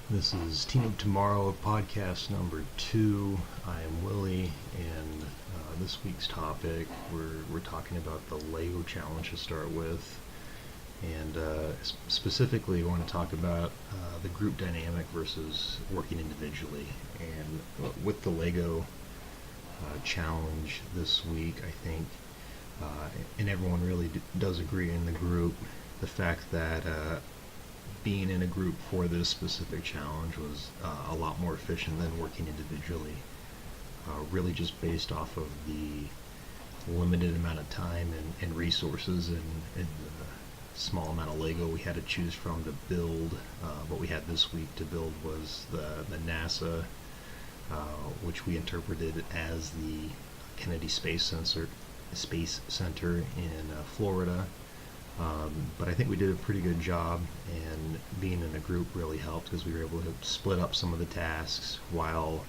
This is Team of Tomorrow podcast number 2. I am Willie, and this week's topic, we're talking about the LEGO challenge to start with, and specifically we want to talk about the group dynamic versus working individually. And with the LEGO challenge this week, I think, and everyone really does agree in the group, the fact that being in a group for this specific challenge was a lot more efficient than working individually. Really just based off of the limited amount of time and resources and the small amount of Lego we had to choose from to build. What we had this week to build was the NASA, which we interpreted as the Kennedy Space Center in Florida. But I think we did a pretty good job, and being in a group really helped because we were able to split up some of the tasks while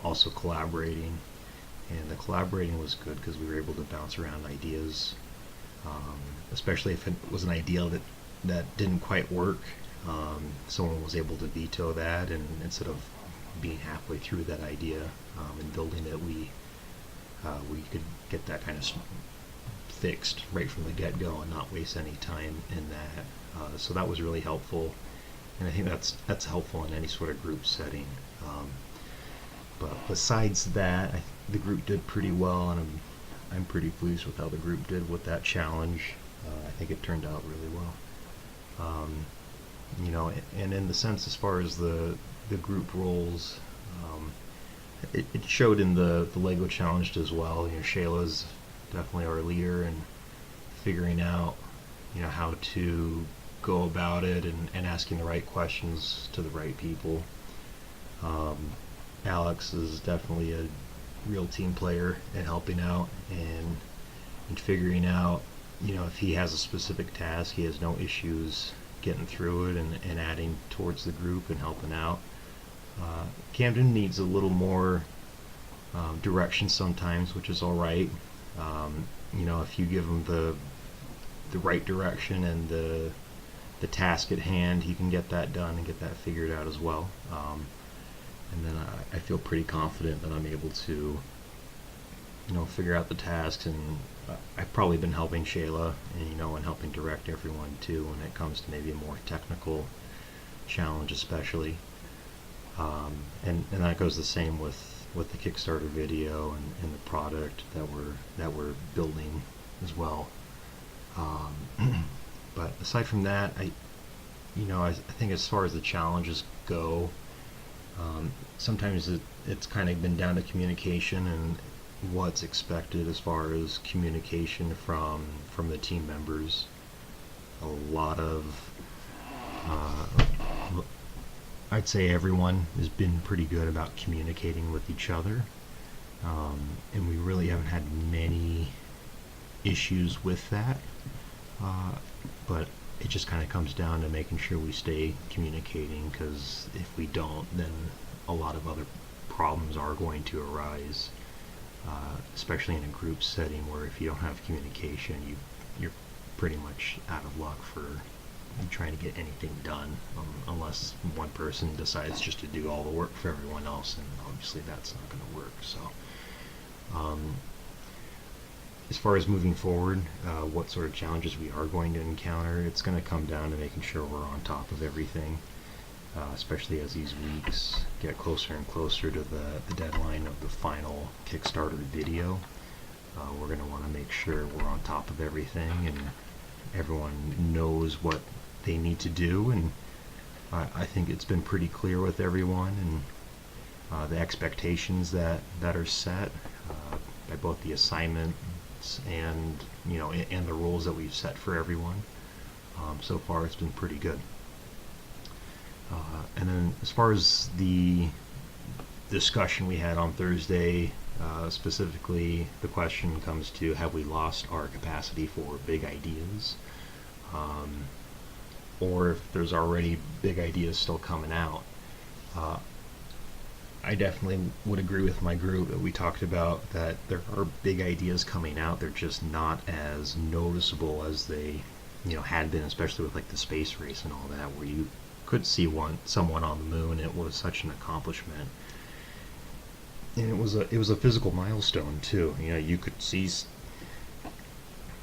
also collaborating. And the collaborating was good because we were able to bounce around ideas, especially if it was an idea that didn't quite work. Someone was able to veto that, and instead of being halfway through that idea and building it, we could get that kind of fixed right from the get-go and not waste any time in that. So that was really helpful, and I think that's helpful in any sort of group setting. But besides that, the group did pretty well, and I'm pretty pleased with how the group did with that challenge. I think it turned out really well. And in the sense as far as the group roles, it showed in the LEGO challenge as well. Shayla's definitely our leader, and figuring out how to go about it and asking the right questions to the right people. Alex is definitely a real team player and helping out and figuring out if he has a specific task, he has no issues getting through it and adding towards the group and helping out. Camden needs a little more direction sometimes, which is all right. If you give him the right direction and the task at hand, he can get that done and get that figured out as well. And then I feel pretty confident that I'm able to figure out the tasks, and I've probably been helping Shayla and helping direct everyone too when it comes to maybe a more technical challenge especially. And that goes the same with the Kickstarter video and the product that we're building as well. But aside from that, I think as far as the challenges go, sometimes it's kind of been down to communication and what's expected as far as communication from the team members. A lot of I'd say everyone has been pretty good about communicating with each other, and we really haven't had many issues with that, but it just kind of comes down to making sure we stay communicating, because if we don't, then a lot of other problems are going to arise, especially in a group setting where if you don't have communication, you're pretty much out of luck for trying to get anything done, unless one person decides just to do all the work for everyone else, and obviously that's not going to work. So as far as moving forward, what sort of challenges we are going to encounter, it's going to come down to making sure we're on top of everything, especially as these weeks get closer and closer to the deadline of the final Kickstarter video. We're going to want to make sure we're on top of everything and everyone knows what they need to do, and I think it's been pretty clear with everyone, and the expectations that are set by both the assignments and and the rules that we've set for everyone. So far it's been pretty good. And then as far as the discussion we had on Thursday, specifically the question comes to, have we lost our capacity for big ideas? Or if there's already big ideas still coming out. I definitely would agree with my group that we talked about that there are big ideas coming out. They're just not as noticeable as they had been, especially with like the space race and all that, where you could see someone on the moon. It was such an accomplishment, and it was a physical milestone too. You know, you could see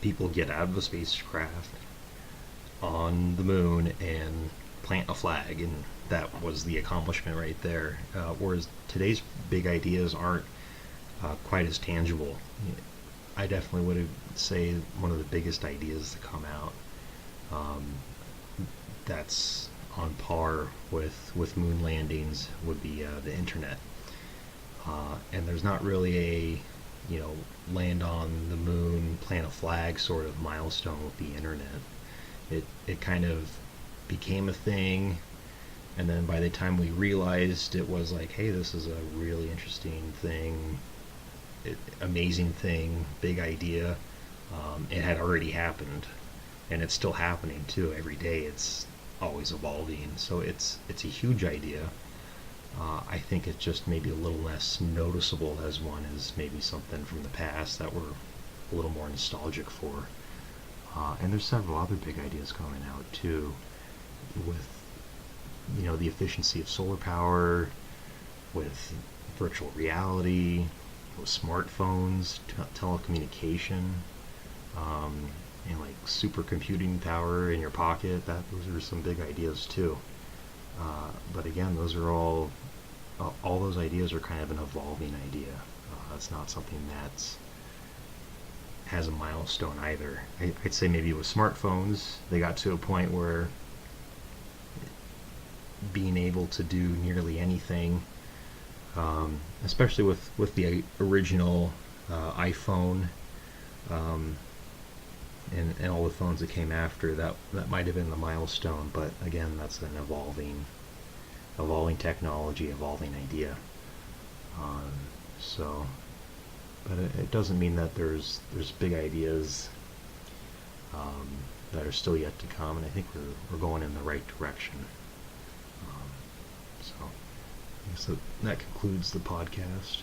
people get out of a spacecraft on the moon and plant a flag, and that was the accomplishment right there. Whereas today's big ideas aren't quite as tangible. I definitely would say one of the biggest ideas to come out that's on par with moon landings would be the internet. And there's not really a, you know, land on the moon, plant a flag sort of milestone with the internet. It kind of became a thing, and then by the time we realized it was like, hey, this is a really interesting thing, amazing thing, big idea, it had already happened, and it's still happening too. Every day it's always evolving, so it's a huge idea. I think it's just maybe a little less noticeable as one is maybe something from the past that we're a little more nostalgic for. And there's several other big ideas coming out too, with, you know, the efficiency of solar power, with virtual reality, with smartphones, telecommunication, and like supercomputing power in your pocket. Those are some big ideas too. But again, those are all those ideas are kind of an evolving idea. It's not something that's has a milestone either. I'd say maybe with smartphones, they got to a point where being able to do nearly anything, especially with the original iPhone, and all the phones that came after, that might have been the milestone. But again, that's an evolving technology, evolving idea. So, but it doesn't mean that there's big ideas that are still yet to come, and I think we're going in the right direction. So that concludes the podcast.